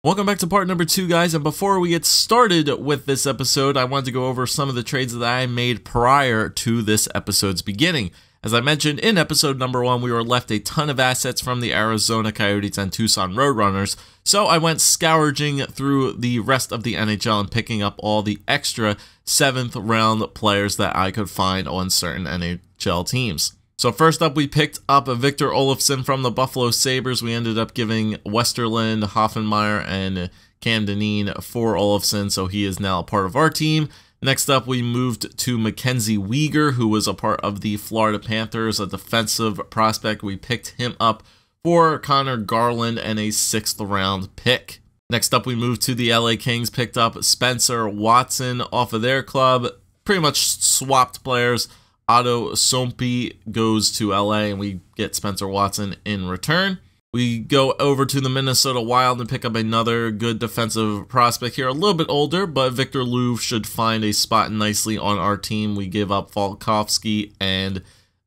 Welcome back to part number 2, guys, and before we get started with this episode, I wanted to go over some of the trades that I made prior to this episode's beginning. As I mentioned in episode number 1, we were left a ton of assets from the Arizona Coyotes and Tucson Roadrunners, so I went scourging through the rest of the NHL and picking up all the extra 7th round players that I could find on certain NHL teams. So first up, we picked up Victor Olofsson from the Buffalo Sabres. We ended up giving Westerland, Hoffenmeyer, and Cam Dineen for Olofsson, so he is now a part of our team. Next up, we moved to Mackenzie Weger, who was a part of the Florida Panthers, a defensive prospect. We picked him up for Connor Garland and a 6th round pick. Next up, we moved to the LA Kings, picked up Spencer Watson off of their club. Pretty much swapped players. Otto Sompi goes to LA and we get Spencer Watson in return. We go over to the Minnesota Wild and pick up another good defensive prospect here, a little bit older, but Victor Louvre should find a spot nicely on our team. We give up Volkovsky and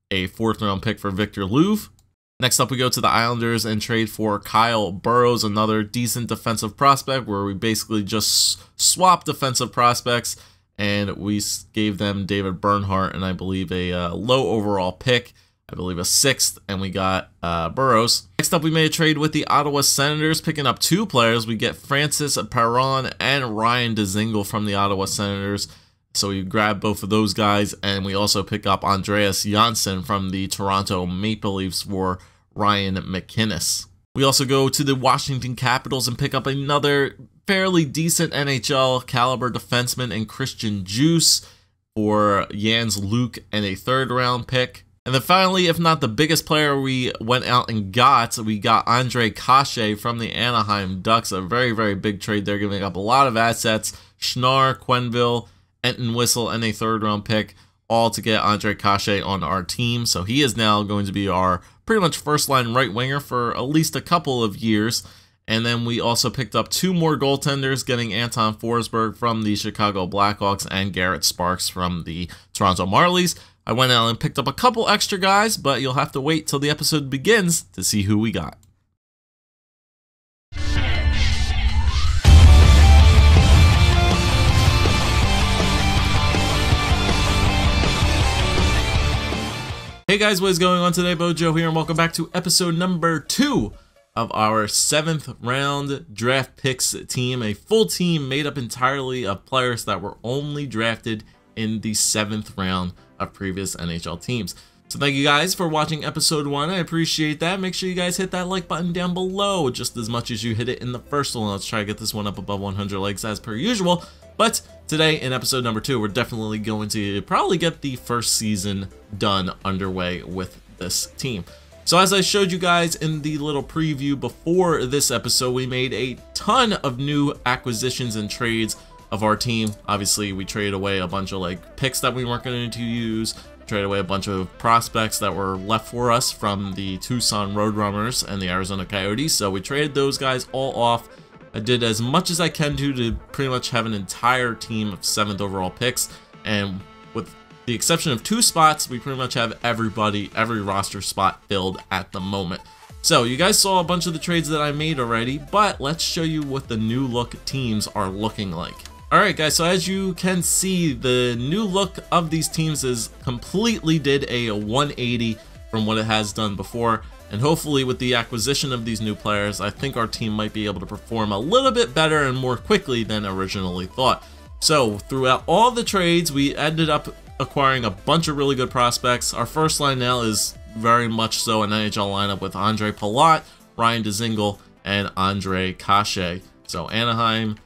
a 4th round pick for Victor Louvre. Next up, we go to the Islanders and trade for Kyle Burroughs, another decent defensive prospect where we basically just swap defensive prospects. And we gave them David Bernhardt and I believe a low overall pick, I believe a 6th, and we got Burroughs. Next up, we made a trade with the Ottawa Senators, picking up 2 players. We get Francis Perron and Ryan Dzingel from the Ottawa Senators. So we grab both of those guys, and we also pick up Andreas Janssen from the Toronto Maple Leafs for Ryan McInnes. We also go to the Washington Capitals and pick up another fairly decent NHL caliber defenseman in Christian Juice for Jans Luke and a 3rd round pick. And then finally, if not the biggest player we went out and got, we got Andre Kase from the Anaheim Ducks. A very, very big trade there, giving up a lot of assets. Schnarr, Quenneville, Entwistle, and a 3rd round pick, all to get Andre Kase on our team. So he is now going to be our pretty much first line right winger for at least a couple of years. And then we also picked up 2 more goaltenders, getting Anton Forsberg from the Chicago Blackhawks and Garrett Sparks from the Toronto Marlies. I went out and picked up a couple extra guys, but you'll have to wait till the episode begins to see who we got. Hey guys, what is going on today? Bojo here, and welcome back to episode number 2 of our 7th round draft picks team, a full team made up entirely of players that were only drafted in the 7th round of previous NHL teams. So thank you guys for watching episode 1. I appreciate that. Make sure you guys hit that like button down below just as much as you hit it in the first one. Let's try to get this one up above 100 likes as per usual. But today in episode number 2, we're definitely going to probably get the first season done underway with this team. So as I showed you guys in the little preview before this episode, we made a ton of new acquisitions and trades of our team. Obviously, we traded away a bunch of picks that we weren't going to use, traded away a bunch of prospects that were left for us from the Tucson Roadrunners and the Arizona Coyotes. So we traded those guys all off. I did as much as I can do to pretty much have an entire team of 7th overall picks, and with the exception of 2 spots, we pretty much have every roster spot filled at the moment. So you guys saw a bunch of the trades that I made already, but let's show you what the new look teams are looking like. Alright guys, so as you can see, the new look of these teams is completely did a 180 from what it has done before. And hopefully with the acquisition of these new players, I think our team might be able to perform a little bit better and more quickly than originally thought. So throughout all the trades, we ended up acquiring a bunch of really good prospects. Our first line now is very much so an NHL lineup with Andre Palat, Ryan Dzingel, and Andre Kase. So Anaheim,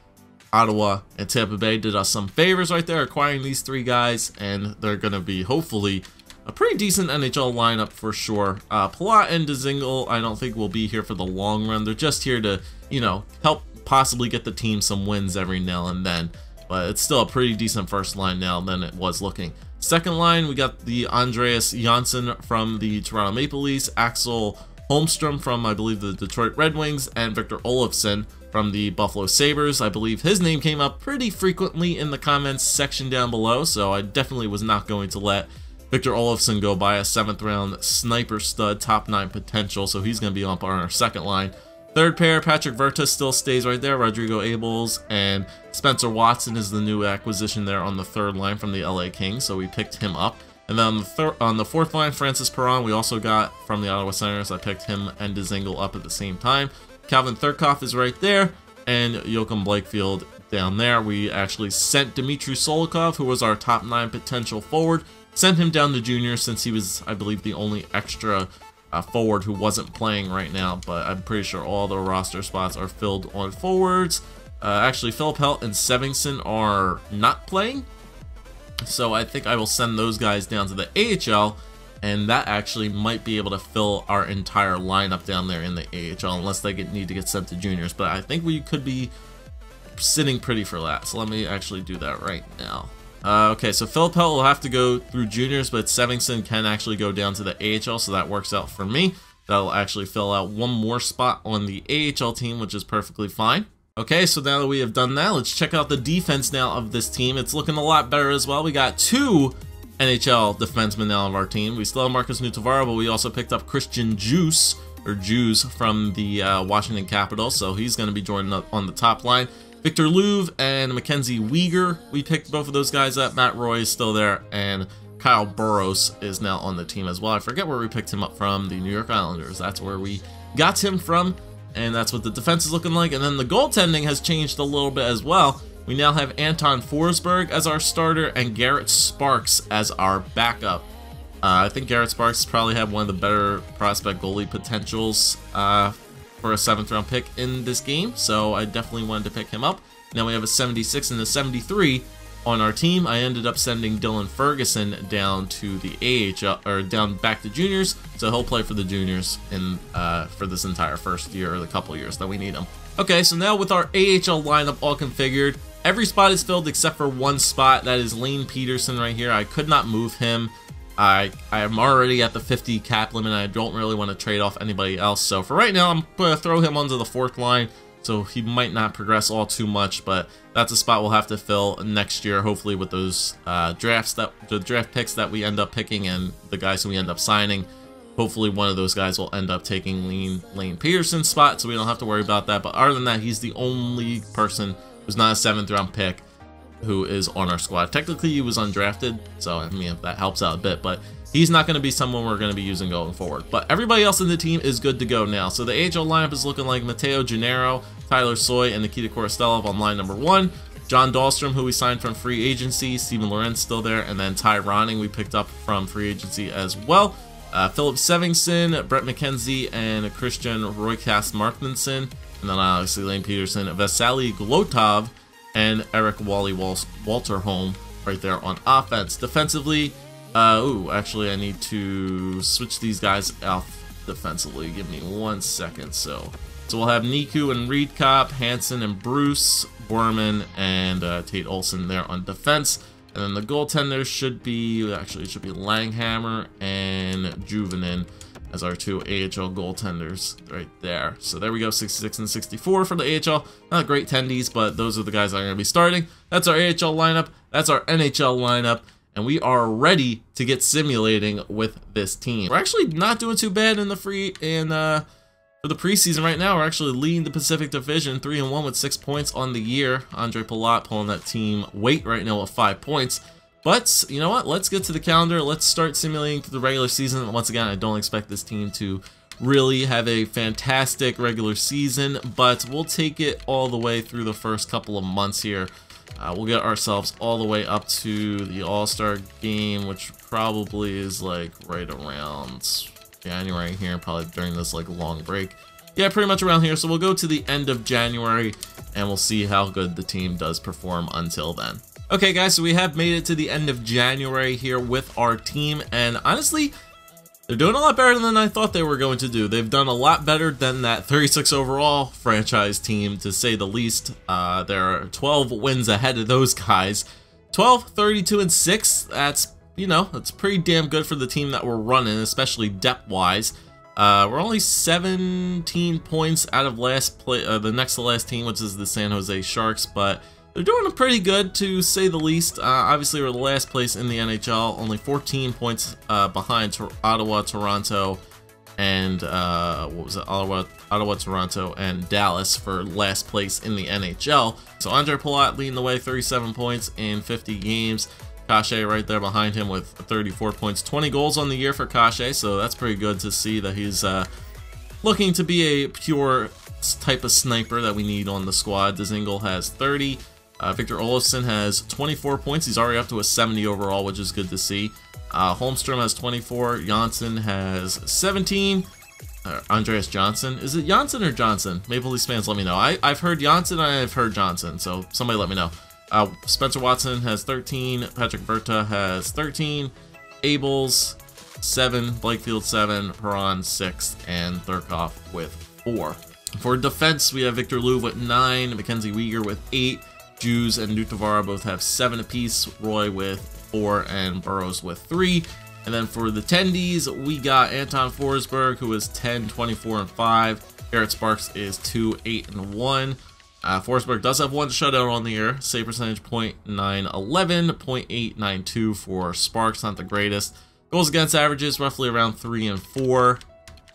Ottawa, and Tampa Bay did us some favors right there acquiring these 3 guys, and they're going to be hopefully a pretty decent NHL lineup for sure. Palat and Dzingel I don't think will be here for the long run. They're just here to, you know, help possibly get the team some wins every now and then. But it's still a pretty decent first line now than it was looking. Second line, we got the Andreas Janssen from the Toronto Maple Leafs, Axel Holmstrom from, I believe, the Detroit Red Wings, and Victor Olofsson from the Buffalo Sabres. I believe his name came up pretty frequently in the comments section down below, so I definitely was not going to let Victor Olofsson go by, a 7th round sniper stud, top 9 potential, so he's going to be up on our second line. Third pair, Patrick Verta still stays right there. Rodrigo Abels and Spencer Watson is the new acquisition there on the third line from the LA Kings, so we picked him up. And then on the fourth line, Francis Perron, we also got from the Ottawa Senators. I picked him and Dzingel up at the same time. Calvin Thurkoff is right there, and Joachim Blakefield down there. We actually sent Dmitry Solikov, who was our top 9 potential forward, sent him down to junior since he was, I believe, the only extra forward who wasn't playing right now, but I'm pretty sure all the roster spots are filled on forwards. Actually, Philip Helt and Sevingson are not playing, so I think I will send those guys down to the AHL, and that actually might be able to fill our entire lineup down there in the AHL, unless they need to get sent to juniors, but I think we could be sitting pretty for that, so let me actually do that right now. Okay, so Philip Helt will have to go through juniors, but Sevingson can actually go down to the AHL, so that works out for me. That'll actually fill out one more spot on the AHL team, which is perfectly fine. Okay, so now that we have done that, let's check out the defense now of this team. It's looking a lot better as well. We got 2 NHL defensemen now of our team. We still have Marcus Nutavaro, but we also picked up Christian Juice from the Washington Capitals, so he's going to be joining up on the top line. Victor Louvre and Mackenzie Weger, we picked both of those guys up. Matt Roy is still there, and Kyle Burrows is now on the team as well. I forget where we picked him up from, the New York Islanders. That's where we got him from, and that's what the defense is looking like. And then the goaltending has changed a little bit as well. We now have Anton Forsberg as our starter and Garrett Sparks as our backup. I think Garrett Sparks probably had one of the better prospect goalie potentials for a 7th round pick in this game, so I definitely wanted to pick him up. Now we have a 76 and a 73 on our team. I ended up sending Dylan Ferguson down to the AHL, or down back to juniors, so he'll play for the juniors in for this entire first year, or the couple years that we need him. Okay, so now with our AHL lineup all configured, every spot is filled except for one spot. That is Lane Peterson right here. I could not move him. I am already at the 50 cap limit, and I don't really want to trade off anybody else. So for right now, I'm going to throw him onto the 4th line, so he might not progress all too much, but that's a spot we'll have to fill next year, hopefully with those the draft picks that we end up picking and the guys who we end up signing. Hopefully one of those guys will end up taking Lane Peterson's spot, so we don't have to worry about that. But other than that, he's the only person who's not a 7th round pick who is on our squad. Technically, he was undrafted, so I mean, that helps out a bit, but he's not going to be someone we're going to be using going forward. But everybody else in the team is good to go now. So the AHL lineup is looking like Matteo Gennaro, Tyler Soy, and Nikita Korostelov on line number 1. John Dahlstrom, who we signed from free agency. Steven Lorenz still there. And then Ty Ronning we picked up from free agency as well. Philip Sevingson, Brett McKenzie, and Christian Roykast Markmanson. And then obviously Lane Peterson, Vasily Glotov, and Eric Wally Walterholm right there on offense. Defensively, actually I need to switch these guys out defensively. Give me 1 second. So we'll have Niku and Reed Kopp, Hansen and Bruce, Borman, and Tate Olson there on defense. And then the goaltenders should be, actually it should be Langhammer and Juvenin as our 2 AHL goaltenders right there. So there we go, 66 and 64 for the AHL. Not great tendies, but those are the guys that are going to be starting. That's our AHL lineup. That's our NHL lineup. And we are ready to get simulating with this team. We're actually not doing too bad in the for the preseason right now. We're actually leading the Pacific Division 3-1 with 6 points on the year. Andre Palat pulling that team weight right now with 5 points. But you know what? Let's get to the calendar. Let's start simulating through the regular season. Once again, I don't expect this team to really have a fantastic regular season, but we'll take it all the way through the first couple of months here. We'll get ourselves all the way up to the All-Star game, which probably is like right around January here, probably during this like long break. Yeah, pretty much around here. So we'll go to the end of January and we'll see how good the team does perform until then. Okay guys, so we have made it to the end of January here with our team, and honestly, they're doing a lot better than I thought they were going to do. They've done a lot better than that 36 overall franchise team, to say the least. There are 12 wins ahead of those guys. 12, 32, and 6. That's, you know, that's pretty damn good for the team that we're running, especially depth-wise. We're only 17 points out of the next to last team, which is the San Jose Sharks, but they're doing pretty good, to say the least. Obviously, we're the last place in the NHL, only 14 points behind Ottawa, Toronto, and what was it, Ottawa, Toronto, and Dallas for last place in the NHL. So Andre Palat leading the way, 37 points in 50 games. Kase right there behind him with 34 points, 20 goals on the year for Kase, so that's pretty good to see that he's looking to be a pure type of sniper that we need on the squad. Dzingel has 30. Victor Olofsson has 24 points. He's already up to a 70 overall, which is good to see. Holmstrom has 24. Janssen has 17. Andreas Johnson. Is it Janssen or Johnson? Maple Leafs fans, let me know. I've heard Janssen and I've heard Johnson, so somebody let me know. Spencer Watson has 13. Patrick Berta has 13. Abels 7. Blakefield 7. Perron 6. And Thurkoff with 4. For defense, we have Victor Louvre with 9. Mackenzie Weger with 8. Jews and Nutavara both have 7 apiece. Roy with 4 and Burrows with 3. And then for the tendies, we got Anton Forsberg, who is 10, 24, and 5. Garrett Sparks is 2, 8, and 1. Forsberg does have 1 shutout on the year. Save percentage .911, .892 for Sparks, not the greatest. Goals against averages roughly around 3 and 4.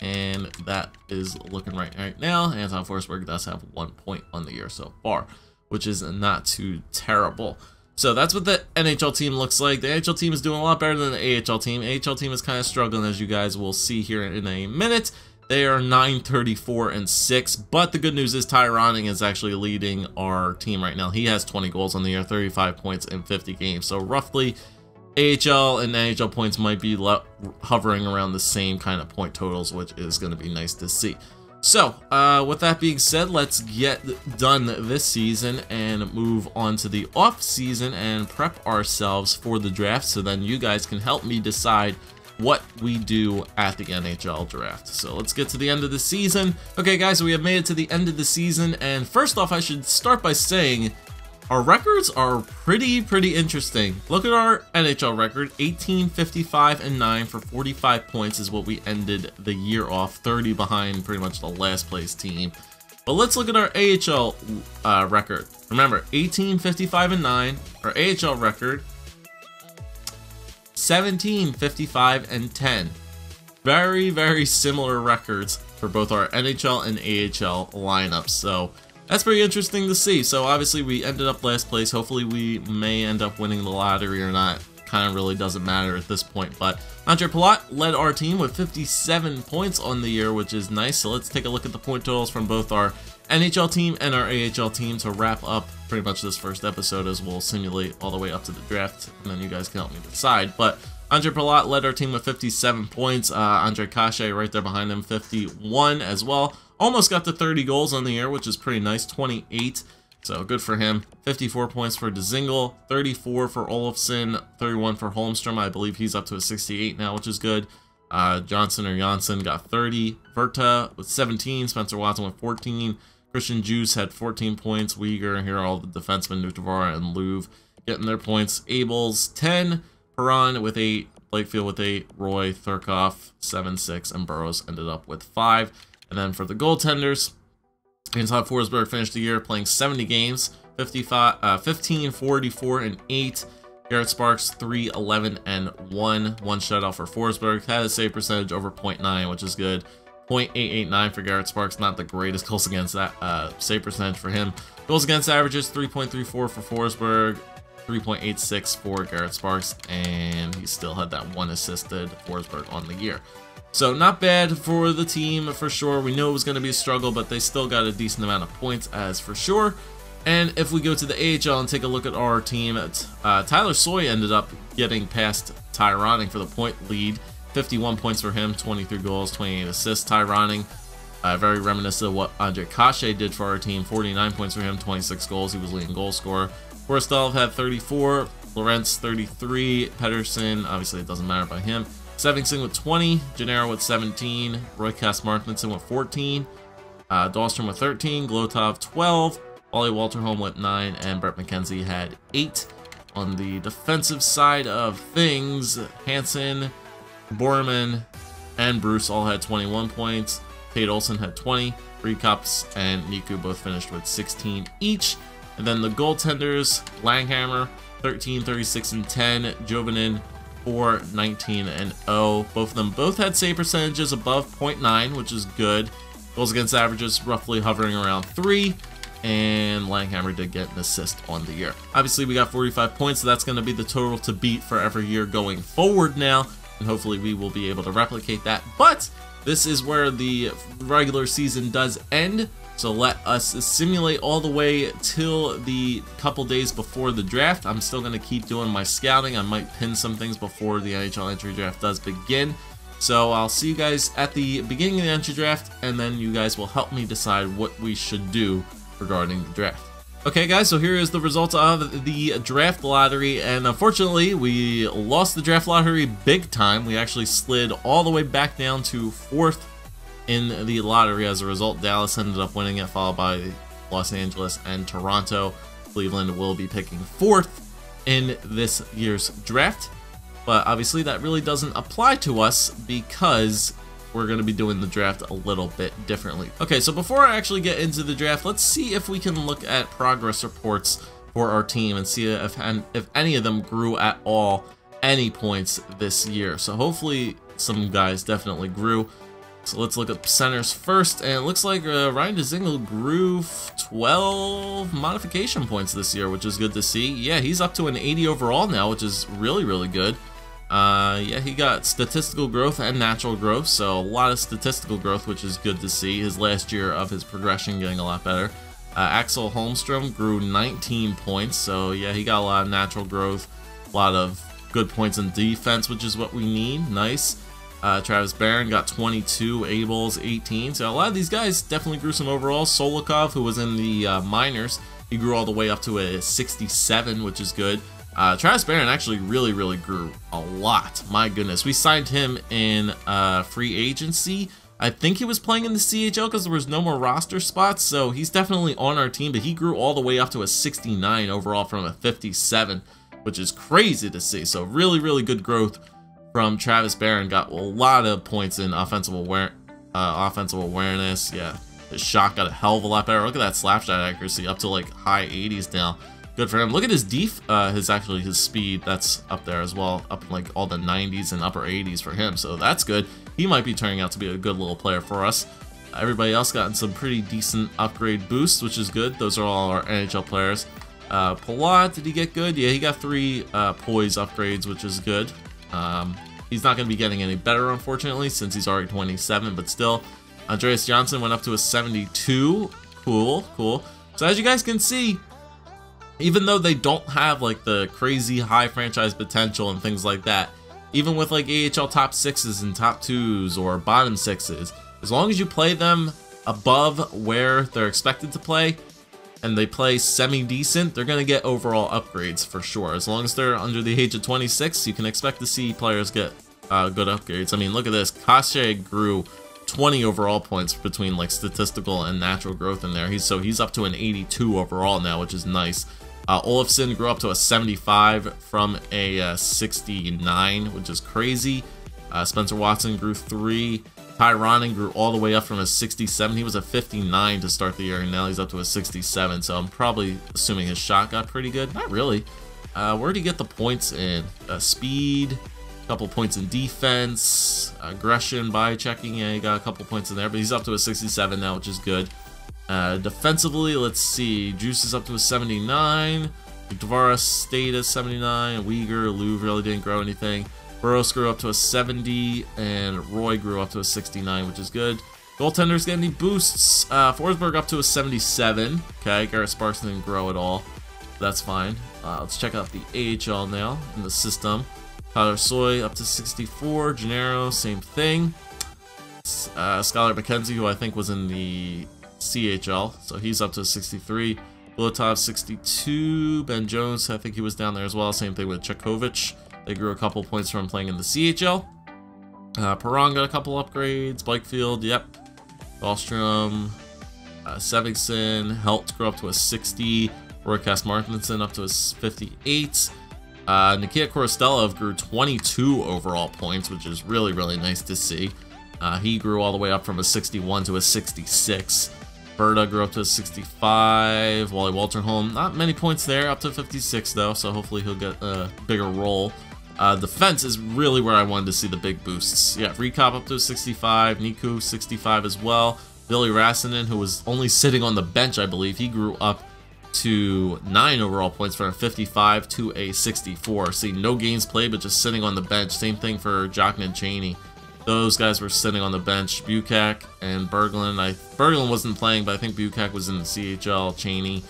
And that is looking right now. Anton Forsberg does have 1 point on the year so far, which is not too terrible. So that's what the NHL team looks like. The NHL team is doing a lot better than the AHL team. AHL team is kind of struggling, as you guys will see here in a minute. They are 9-34 and 6, but the good news is Ty Ronning is actually leading our team right now. He has 20 goals on the year, 35 points in 50 games. So roughly AHL and NHL points might be hovering around the same kind of point totals, which is going to be nice to see. So, with that being said, let's get done this season and move on to the off season and prep ourselves for the draft, so then you guys can help me decide what we do at the NHL draft. So let's get to the end of the season. Okay guys, so we have made it to the end of the season, and first off I should start by saying our records are pretty interesting. Look at our NHL record, 18, 55, and 9 for 45 points is what we ended the year off, 30 behind pretty much the last place team. But let's look at our AHL record. Remember, 18, 55, and 9, our AHL record, 17, 55, and 10. Very similar records for both our NHL and AHL lineups, so that's pretty interesting to see. So obviously we ended up last place. Hopefully we may end up winning the lottery or not. Kind of really doesn't matter at this point. But Andre Palat led our team with 57 points on the year, which is nice. So let's take a look at the point totals from both our NHL team and our AHL team to wrap up pretty much this first episode, as we'll simulate all the way up to the draft, and then you guys can help me decide. But Andre Palat led our team with 57 points. Andre Kase right there behind him, 51 as well. Almost got to 30 goals on the year, which is pretty nice, 28. So good for him. 54 points for Dzingel, 34 for Olofsson, 31 for Holmstrom. I believe he's up to a 68 now, which is good. Johnson or Janssen got 30. Verta with 17. Spencer Watson with 14. Christian Juice had 14 points. Weger, here are all the defensemen, Nutavara and Louvre getting their points. Abels, 10. Perron with 8. Blakefield with 8. Roy, Thurkoff, 7, 6. And Burrows ended up with 5. And then for the goaltenders, Anton Forsberg finished the year playing 70 games, 15, 44, and 8. Garrett Sparks, 3, 11, and 1. 1 shutout for Forsberg. Had a save percentage over .9, which is good. .889 for Garrett Sparks. Not the greatest goals against that save percentage for him. Goals against averages, 3.34 for Forsberg, 3.86 for Garrett Sparks, and he still had that 1 assisted Forsberg on the year. So not bad for the team for sure. We knew it was going to be a struggle, but they still got a decent amount of points as for sure. And if we go to the AHL and take a look at our team, Tyler Soy ended up getting past Ty Ronning for the point lead. 51 points for him, 23 goals, 28 assists. Ty Ronning, very reminiscent of what Andre Kase did for our team. 49 points for him, 26 goals. He was leading goal scorer. Korostov had 34, Lorentz 33, Pedersen, obviously it doesn't matter by him. Sevingson with 20, Gennaro with 17, Roycast Martinson with 14, Dahlstrom with 13, Glotov 12, Ollie Walterholm with 9, and Brett McKenzie had 8. On the defensive side of things, Hansen, Borman, and Bruce all had 21 points. Tate Olson had 20, Rekops and Niku both finished with 16 each. And then the goaltenders, Langhammer, 13, 36, and 10, Jovanin, 4, 19, and 0. Both of them both had save percentages above .9, which is good. Goals against averages roughly hovering around 3. And Langhammer did get an assist on the year. Obviously, we got 45 points, so that's going to be the total to beat for every year going forward now. And hopefully we will be able to replicate that. But this is where the regular season does end. So let us simulate all the way till the couple days before the draft. I'm still going to keep doing my scouting. I might pin some things before the NHL entry draft does begin. So I'll see you guys at the beginning of the entry draft, and then you guys will help me decide what we should do regarding the draft. Okay guys, so here is the results of the draft lottery, and unfortunately we lost the draft lottery big time. We actually slid all the way back down to 4th in the lottery. As a result, Dallas ended up winning it, followed by Los Angeles and Toronto. Cleveland will be picking 4th in this year's draft, but obviously that really doesn't apply to us because we're going to be doing the draft a little bit differently. Okay, so before I actually get into the draft, let's see if we can look at progress reports for our team and see if any of them grew at all any points this year. So hopefully some guys definitely grew. So let's look at centers first, and it looks like Ryan Dzingel grew 12 modification points this year, which is good to see. Yeah, he's up to an 80 overall now, which is really, really good. Yeah, he got statistical growth and natural growth, so a lot of statistical growth, which is good to see. His last year of his progression getting a lot better. Axel Holmstrom grew 19 points, so yeah, he got a lot of natural growth, a lot of good points in defense, which is what we need. Nice. Travis Barron got 22, Abels 18, so a lot of these guys definitely grew some overall. Solikov, who was in the minors, he grew all the way up to a 67, which is good. Travis Barron actually really grew a lot. My goodness, we signed him in free agency. I think he was playing in the CHL because there was no more roster spots, so he's definitely on our team, but he grew all the way up to a 69 overall from a 57, which is crazy to see. So really good growth from Travis Barron. Got a lot of points in offensive awareness. Yeah, his shot got a hell of a lot better. Look at that slap shot accuracy, up to like high 80s now. Good for him. Look at his his speed, that's up there as well, up in like all the 90s and upper 80s for him, so that's good. He might be turning out to be a good little player for us. Everybody else gotten some pretty decent upgrade boosts, which is good. Those are all our NHL players. Palat, did he get good? Yeah, he got 3 poise upgrades, which is good. He's not going to be getting any better, unfortunately, since he's already 27, but still. Andreas Johnson went up to a 72. Cool. So as you guys can see, even though they don't have like the crazy high franchise potential and things like that, even with like AHL top 6s and top 2s or bottom 6s, as long as you play them above where they're expected to play and they play semi-decent, they're going to get overall upgrades for sure. As long as they're under the age of 26, you can expect to see players get good upgrades. I mean, look at this. Kase grew 20 overall points between like statistical and natural growth in there. He's up to an 82 overall now, which is nice. Olofsson grew up to a 75 from a 69, which is crazy. Spencer Watson grew 3. Ty Ronning grew all the way up from a 67. He was a 59 to start the year, and now he's up to a 67. So I'm probably assuming his shot got pretty good. Not really. Where did he get the points in? Speed, a couple points in defense, aggression by checking. Yeah, he got a couple points in there, but he's up to a 67 now, which is good. Defensively, let's see. Juice is up to a 79. Tavares stayed at 79. Weger, Lou really didn't grow anything. Burroughs grew up to a 70, and Roy grew up to a 69, which is good. Goaltenders getting any boosts. Forsberg up to a 77. Okay, Garrett Sparks didn't grow at all. That's fine. Let's check out the AHL now in the system. Tyler Soy up to 64. Gennaro, same thing. Skylar Mackenzie, who I think was in the CHL, so he's up to 63. Glotov 62. Ben Jones, I think he was down there as well. Same thing with Chekovic. They grew a couple points from playing in the CHL. Perron got a couple upgrades. Blakefield, yep. Dahlstrom, Sevigson, Helt grew up to a 60. Roycast Martinson up to a 58. Nikita Korostelov grew 22 overall points, which is really nice to see. He grew all the way up from a 61 to a 66. Berta grew up to a 65. Wally Walterholm, not many points there, up to 56 though, so hopefully he'll get a bigger role Defense is really where I wanted to see the big boosts. Yeah, Recop up to 65, Niku 65 as well. Billy Rassinen, who was only sitting on the bench, I believe, he grew up to 9 overall points from a 55 to a 64. See, no games played, but just sitting on the bench. Same thing for Jockman and Cheney. Those guys were sitting on the bench. Bukak and Berglund. Berglund wasn't playing, but I think Bukak was in the CHL. Cheney,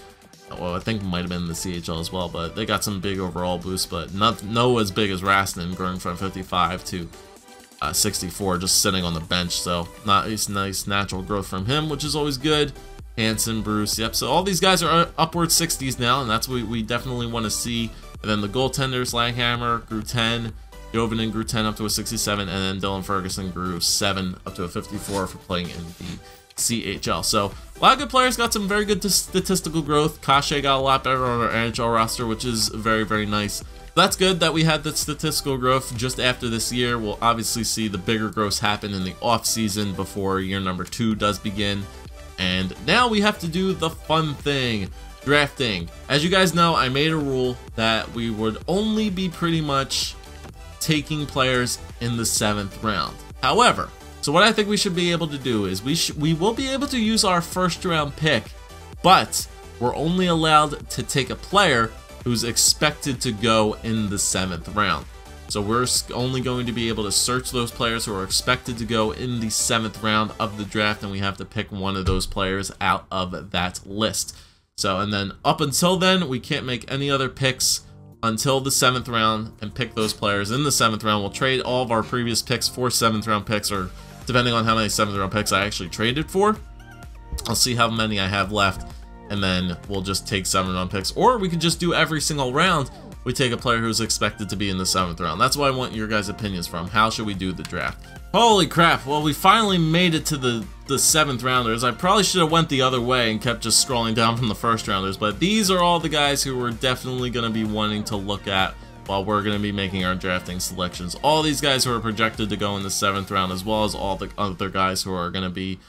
well, I think might have been in the CHL as well, but they got some big overall boosts, but no as big as Rassinen, growing from 55 to 64, just sitting on the bench. So nice natural growth from him, which is always good. Hanson, Bruce, yep. So all these guys are upward 60s now, and that's what we definitely want to see. And then the goaltenders, Langhammer grew 10, Jovinen grew 10 up to a 67, and then Dylan Ferguson grew 7 up to a 54 for playing in the CHL. So a lot of good players got some very good statistical growth. Kashe got a lot better on our NHL roster, which is very, very nice. That's good that we had the statistical growth just after this year. We'll obviously see the bigger growth happen in the off season before year number 2 does begin. And now we have to do the fun thing, drafting. As you guys know, I made a rule that we would only be pretty much taking players in the 7th round. However, so what I think we should be able to do is we will be able to use our 1st round pick, but we're only allowed to take a player who's expected to go in the 7th round. So we're only going to be able to search those players who are expected to go in the 7th round of the draft, and we have to pick one of those players out of that list. So, and then up until then, we can't make any other picks until the 7th round and pick those players in the 7th round. We'll trade all of our previous picks for 7th round picks, or depending on how many 7th round picks I actually traded for. I'll see how many I have left, and then we'll just take 7th round picks. Or we could just do every single round we take a player who's expected to be in the 7th round. That's what I want your guys' opinions from. How should we do the draft? Holy crap, well, we finally made it to the 7th rounders. I probably should have went the other way and kept just scrolling down from the 1st rounders, but these are all the guys who we're definitely going to be wanting to look at while we're going to be making our drafting selections. All these guys who are projected to go in the 7th round, as well as all the other guys who are going to be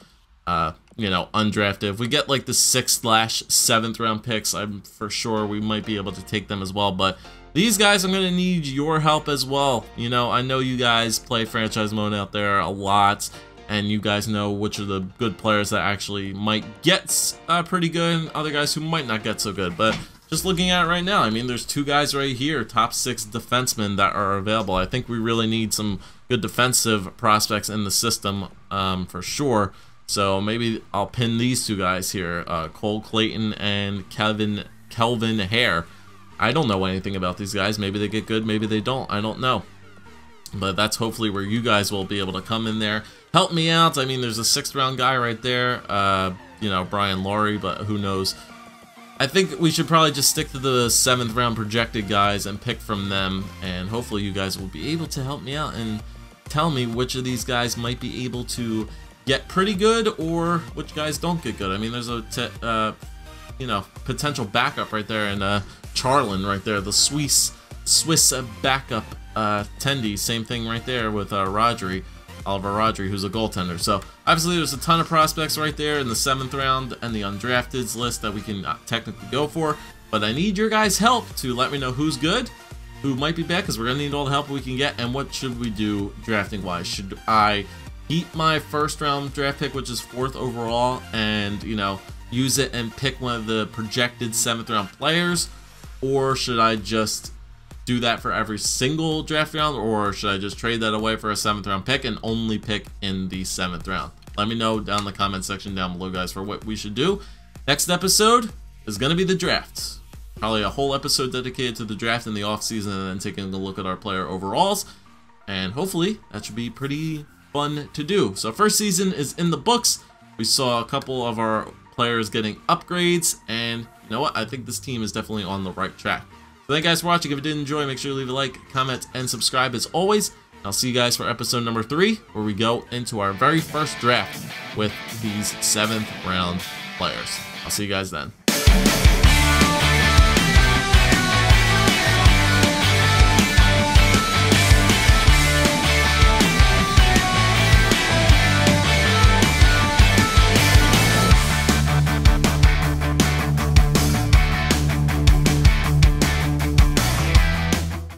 you know, undrafted. If we get like the 6/7th round picks, I'm for sure we might be able to take them as well. But these guys, I'm going to need your help as well. You know, I know you guys play franchise mode out there a lot, and you guys know which are the good players that actually might get pretty good, and other guys who might not get so good. But just looking at it right now, I mean, there's 2 guys right here, top 6 defensemen that are available. I think we really need some good defensive prospects in the system for sure. So maybe I'll pin these 2 guys here, Cole Clayton and Kelvin Hare. I don't know anything about these guys. Maybe they get good, maybe they don't. I don't know. But that's hopefully where you guys will be able to come in there. Help me out. I mean, there's a 6th round guy right there, you know, Brian Laurie, but who knows. I think we should probably just stick to the 7th round projected guys and pick from them. And hopefully you guys will be able to help me out and tell me which of these guys might be able to get pretty good or which guys don't get good. I mean, there's a you know, potential backup right there, and Charlin right there, the Swiss backup Tendy. Same thing right there with Oliver Rodri, who's a goaltender. So obviously there's a ton of prospects right there in the 7th round and the undrafteds list that we can technically go for. But I need your guys' help to let me know who's good, who might be bad, because we're gonna need all the help we can get, and what should we do drafting wise. Should I keep my 1st round draft pick, which is 4th overall, and, you know, use it and pick one of the projected 7th round players? Or should I just do that for every single draft round? Or should I just trade that away for a 7th round pick and only pick in the 7th round? Let me know down in the comment section down below, guys, for what we should do. Next episode is going to be the draft. Probably a whole episode dedicated to the draft in the off season, and then taking a look at our player overalls. And hopefully that should be pretty fun to do. So 1st season is in the books. We saw a couple of our players getting upgrades, and you know what? I think this team is definitely on the right track. So thank you guys for watching. If you did enjoy, make sure you leave a like, comment, and subscribe as always. I'll see you guys for episode number 3, where we go into our very first draft with these 7th round players. I'll see you guys then.